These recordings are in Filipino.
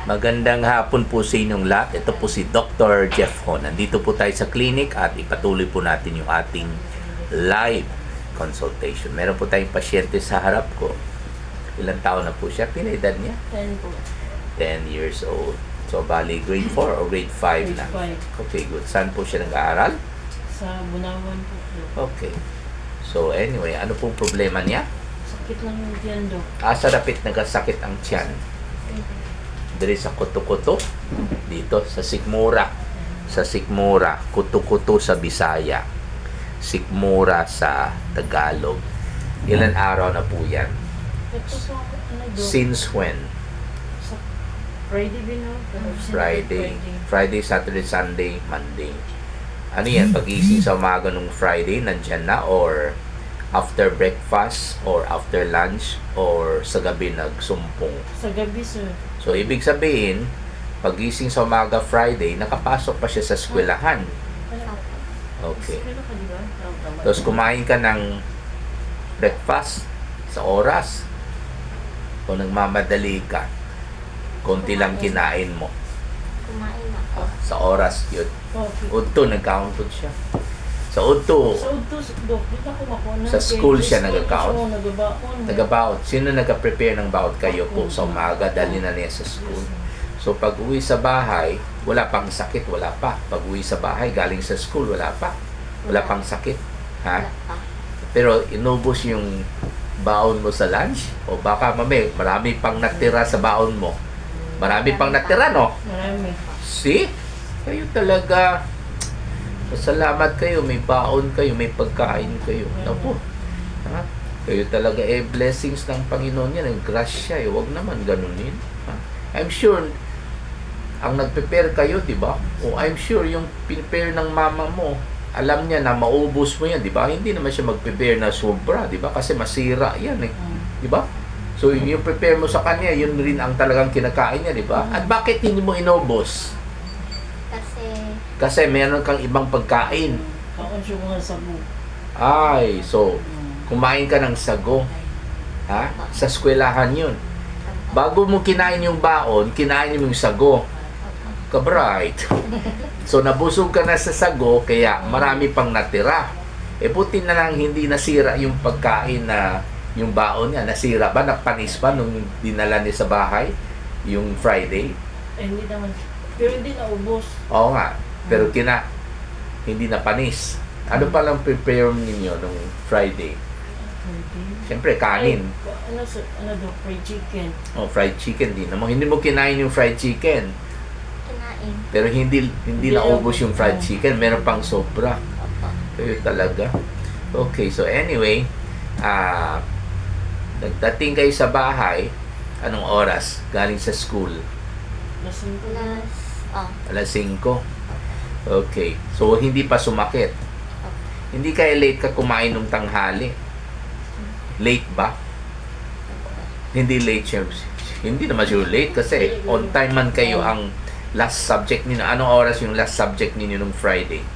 Magandang hapon po sa inyong lahat. Ito po si Dr. Jeff Ho. Nandito po tayo sa clinic at ipatuloy po natin yung ating live consultation. Meron po tayong pasyente sa harap ko. Ilang taon na po siya? Pinaedad niya? 10 po. 10 years old. So, bali grade 4 or grade 5 na? Grade Okay, good. Saan po siya nag-aaral? Sa Bunawan po. Okay. So, anyway, ano pong problema niya? Sakit lang yung tiyan, Dok. Sa dapit nagkasakit ang tiyan. Diri sa kuto-kuto. Dito, sa Sikmura. Sa Sikmura. Kuto-kuto sa Bisaya. Sikmura sa Tagalog. Ilan araw na po yan? Ito po, Dok? Since when? Sa Friday din, no? Friday, Saturday, Sunday, Monday. Ano yan? Pag-ising sa umaga nung Friday, nandyan na? Or after breakfast? Or after lunch? Or sa gabi nagsumpong? Sa gabi, sir. So, ibig sabihin, pag-gising sa umaga Friday, nakapasok pa siya sa eskwelahan. Okay. Ano ka, di ba? Tapos kumain ka ng breakfast sa oras. O nagmamadali ka, konti lang kinain mo. Kumain ako. Sa oras yun. Okay. Udto, nag-countod siya. Sa Udto, Sa Udto, Dok, di ako makuha. Sa school siya nag-account. Nag-baon. taga-baut. Sino nag-prepare ng baut? Kayo po sa umaga, dali na niya sa school. So, pag uwi sa bahay, wala pang sakit, wala pa. Pag uwi sa bahay, galing sa school, wala pa. Wala pang sakit. Ha? Wala pa. Pero inubos yung baon mo sa lunch? O baka marami pang natira sa baon mo. Marami pang natira, no? Marami. See? Kayo talaga, salamat kayo, may baon kayo, may pagkain kayo. Naku, ha? Kayo talaga, blessings ng Panginoon yan, ang grasya, huwag naman ganunin. Ha? I'm sure, ang nag-prepare kayo, di ba? O I'm sure, yung prepare ng mama mo, alam niya na maubos mo yan, di ba? Hindi naman siya mag-prepare na sobra, di ba? Kasi masira yan, di ba? So, yung prepare mo sa kanya, yun rin ang talagang kinakain niya, di ba? At bakit hindi mo inubos? Kasi meron kang ibang pagkain. Kakonsyo mga sabu. Ay, so, kumain ka ng sago. Ha? Sa eskwelahan yun. Bago mo kinain yung baon, kinain mo yung sago. Ka-bright. So, nabusog ka na sa sago, kaya marami pang natira. Buti na lang hindi nasira yung pagkain na yung baon niya. Nasira ba? Napanis ba nung dinala niya sa bahay? Yung Friday? Hindi naman. Pero hindi naubos. Oo nga. Pero hindi na panis. Ano palang prepare ninyo nung Friday? Siyempre, kanin. Dok? Fried chicken. Oh, fried chicken din. Hindi mo kinain yung fried chicken. Kinain. Pero hindi naubos yung fried chicken. Meron pang sobra. Opo. Kayo talaga. Okay, so anyway, nagdating kayo sa bahay, anong oras? Galing sa school? Lasing ko na. Alas 5. Okay. So, hindi pa sumakit. Hindi kaya late ka kumain nung tanghali. Late ba? Hindi late siya. Hindi naman sure late kasi on time man kayo ang last subject ninyo. Anong oras yung last subject ninyo nung Friday?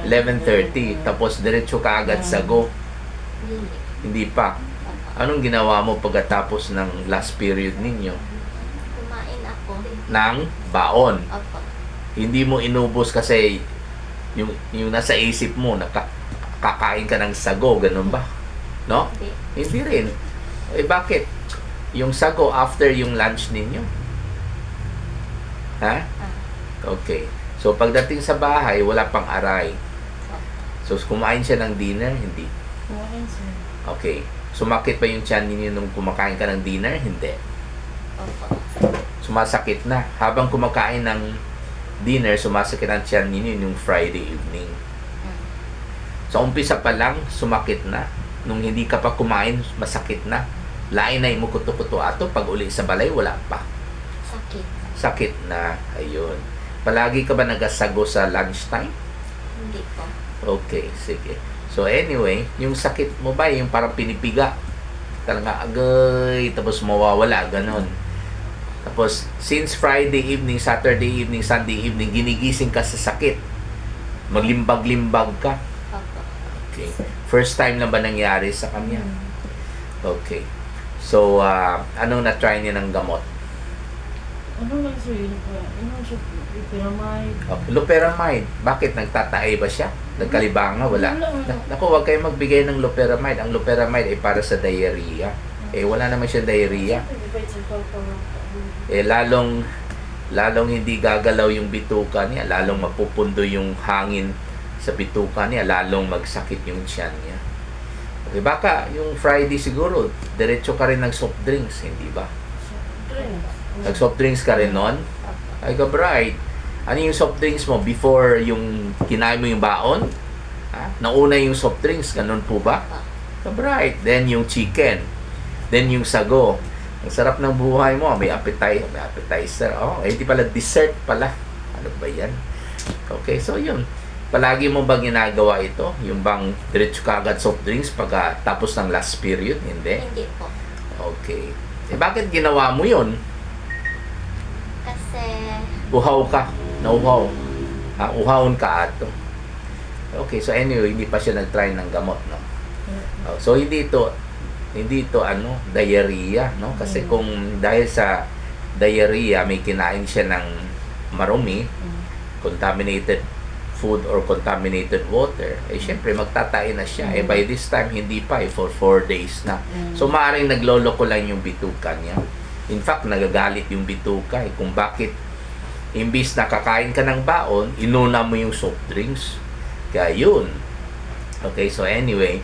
11:30. Tapos diretso ka agad sa go. Hindi pa. Anong ginawa mo pagkatapos ng last period ninyo? Kumain ako. Ng baon. Opo. Hindi mo inubos kasi yung nasa isip mo, kakain ka ng sago, ganun ba? No? Hindi rin. Bakit? Yung sago after yung lunch ninyo? Ha? Okay. So, pagdating sa bahay, wala pang aray. So, kumain siya ng dinner? Hindi. Kumain, sir. Okay. Sumakit pa yung tiyan ninyo nung kumakain ka ng dinner? Hindi. Opo. Sumasakit na. Habang kumakain ng dinner, sumasakit ang tiyan ninyo yung Friday evening. So, umpisa pa lang, sumakit na. Nung hindi ka pa kumain, masakit na. Lain na mo kuto-kuto ato. Pag uli sa balay, wala pa. Sakit. Sakit na. Ayun. Palagi ka ba nagasago sa lunchtime? Hindi po. Okay, sige. So, anyway, yung sakit mo ba, yung parang pinipiga? Talaga agay, tapos mawawala, ganon. Tapos, since Friday evening, Saturday evening, Sunday evening, ginigising ka sa sakit. Maglimbag-limbag ka. Opo. Okay. First time lang ba nangyari sa kanya? Okay. So, anong na-try niya ng gamot? Ano lang sir, yun pa, ano siya, pyramid. Okay. Loperamide. Bakit? Nagtatae ba siya? Nagkalibanga? Wala. Naku, huwag kayo magbigay ng loperamide. Ang loperamide ay para sa diarrhea. Eh, wala naman siya diarrhea. Eh, lalong hindi gagalaw yung bituka niya. Lalong mapupundo yung hangin sa bituka niya. Lalong magsakit yung tiyan niya. Okay, baka yung Friday siguro, diretso ka rin ng soft drinks, hindi ba? Nag-soft drinks ka rin nun? Ay, ka-bright. Ano yung soft drinks mo? Before yung kinain mo yung baon? Ha? Nauna yung soft drinks, ganun po ba? Ka-bright. Then yung chicken. Then yung sago. Ang sarap ng buhay mo. May appetizer. Oh, eh, di pala dessert pala. Ano ba yan? Okay, so yun. Palagi mo bang ginagawa ito? Yung bang diretso ka agad soft drinks pag tapos ng last period? Hindi? Hindi po. Okay. Eh, bakit ginawa mo yun? Kasi, Uhaw ka. Nauhaw. Ha? Uhawon ka ato. Okay, so anyway, hindi pa siya nag-try ng gamot, no? Oh, so hindi ito diarrhea, no? Kasi kung dahil sa diarrhea may kinain siya ng marumi, contaminated food or contaminated water, eh syempre magtatae na siya. Eh by this time hindi pa, for 4 days na. So maaaring nagloloko lang yung bituka niya. In fact, nagagalit yung bituka kung bakit imbis na kakain ka ng baon, inuna mo yung soft drinks. Kaya yun. Okay, so anyway,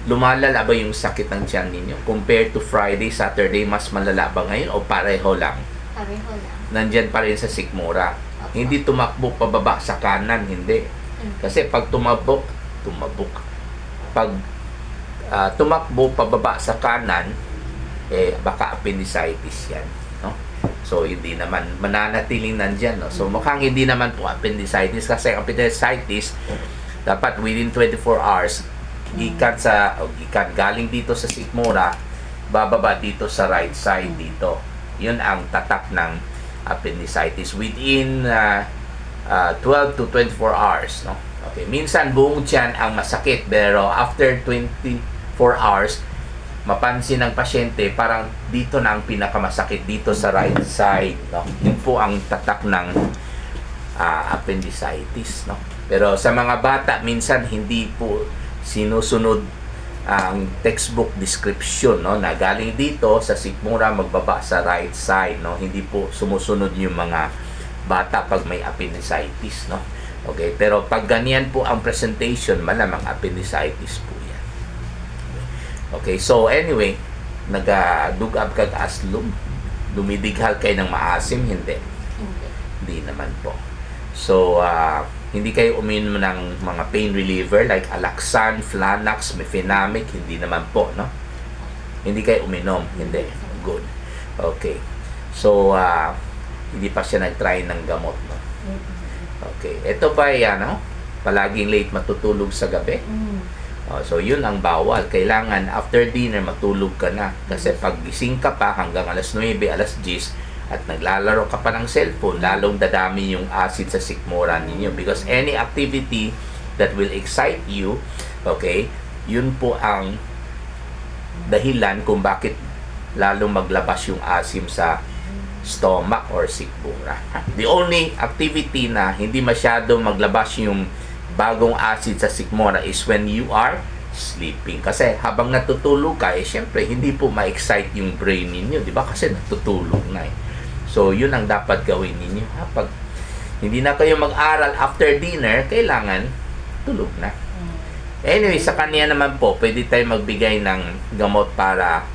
lumalala ba yung sakit ng tiyan ninyo? Compared to Friday, Saturday, mas malala ba ngayon o pareho lang? pareho lang. Nandyan pa rin sa sikmura. Hindi tumakbo pababa sa kanan, hindi. Kasi pag pag tumakbo pababa sa kanan, eh baka appendicitis yan, no? So hindi naman mananatiling nandyan, no? So mukhang hindi naman po appendicitis, kasi appendicitis dapat within 24 hours galing dito sa sikmura, bababa dito sa right side dito. Yun ang tatak ng appendicitis within 12 to 24 hours, no? Okay, minsan buong tiyan ang masakit, pero after 24 hours mapansin ng pasyente parang dito na ang pinakamasakit, dito sa right side, no? Yun po ang tatak ng appendicitis, no? Pero sa mga bata minsan hindi po sinusunod ang textbook description, no, na galing dito sa sikmura magbaba sa right side, no? Hindi po sumusunod yung mga bata pag may appendicitis, no? Okay, pero pag ganyan po ang presentation, malamang appendicitis po yan. Okay, so anyway, nag-dugab kag aslum, dumidighal kayo ng maasim, hindi? Hindi. Hindi naman po. So, hindi kayo uminom ng mga pain reliever like Alaxan, Flanax, Mefenamic, hindi naman po, no? Hindi kayo uminom, hindi. Good. Okay. So, hindi pa siya nag-try ng gamot, no? Okay. Ito ba yan, no? Palaging late matutulog sa gabi? So, yun ang bawal. Kailangan after dinner matulog ka na. Kasi pag gising ka pa hanggang alas 9, alas 10, at naglalaro ka pa ng cellphone, lalong dadami yung acid sa sikmura ninyo. Because any activity that will excite you, okay, yun po ang dahilan kung bakit lalong maglabas yung asim sa stomach or sikmura. The only activity na hindi masyado maglabas yung bagong acid sa sikmura is when you are sleeping. Kasi habang natutulog ka, eh syempre hindi po ma-excite yung brain ninyo, di ba? Kasi natutulog na eh. So, yun ang dapat gawin ninyo. Pag hindi na kayo mag-aral after dinner, kailangan tulog na. Anyway, sa kanya naman po, pwede tayo magbigay ng gamot para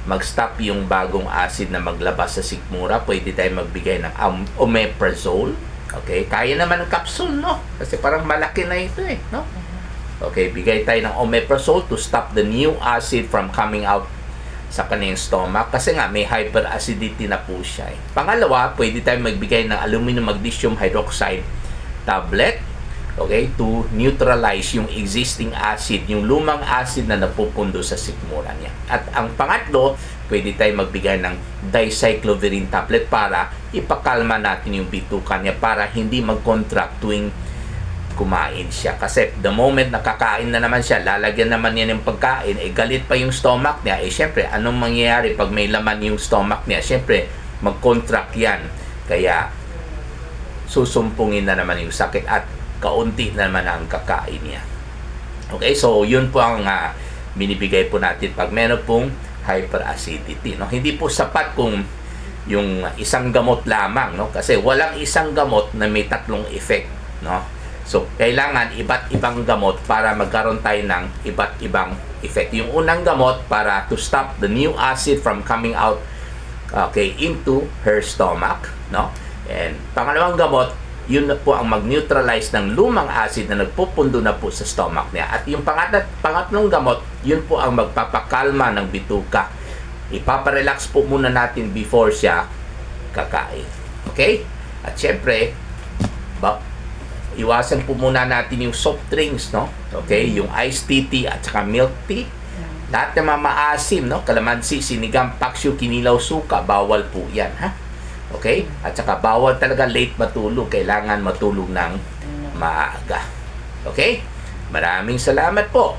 mag-stop yung bagong acid na maglabas sa sikmura. Pwede tayo magbigay ng omeprazole. Okay? Kaya naman ng capsule, no? Kasi parang malaki na ito eh, no? Okay, bigay tayo ng omeprazole to stop the new acid from coming out sa kanyang stomach, kasi nga may hyperacidity na po siya. Pangalawa, pwede tayong magbigay ng aluminum magnesium hydroxide tablet, okay, to neutralize yung existing acid, yung lumang acid na napupundo sa sikmura niya. At ang pangatlo, pwede tayong magbigay ng dicyclovirin tablet para ipakalma natin yung bituka niya, para hindi mag-contract tuwing kumain siya. Kasi the moment nakakain na naman siya, lalagyan naman niya ng pagkain, galit pa yung stomach niya, syempre, anong mangyayari pag may laman yung stomach niya? Syempre, mag-contract yan. Kaya, susumpungin na naman yung sakit at kaunti na naman ang kakain niya. Okay, so yun po ang binibigay po natin pag meron pong hyperacidity. No? Hindi po sapat kung yung isang gamot lamang, no? Kasi walang isang gamot na may tatlong effect, no? So, kailangan iba't ibang gamot para magkaroon tayo ng iba't ibang effect. Yung unang gamot para to stop the new acid from coming out into her stomach, no? And pangalawang gamot, yun na po ang mag-neutralize ng lumang acid na nagpupundo na po sa stomach niya. At yung pangatlong gamot, yun po ang magpapakalma ng bituka. Ipaparelax po muna natin before siya kakain. Okay? At syempre, iwasan po muna natin yung soft drinks, no? Okay? Yung iced tea at saka milk tea. Lahat ng mamaasim, no? Kalamansi, sinigang, paksyo, kinilaw, suka, bawal po yan, ha? Okay? At saka bawal talaga late matulog. Kailangan matulog ng maaga. Okay? Maraming salamat po.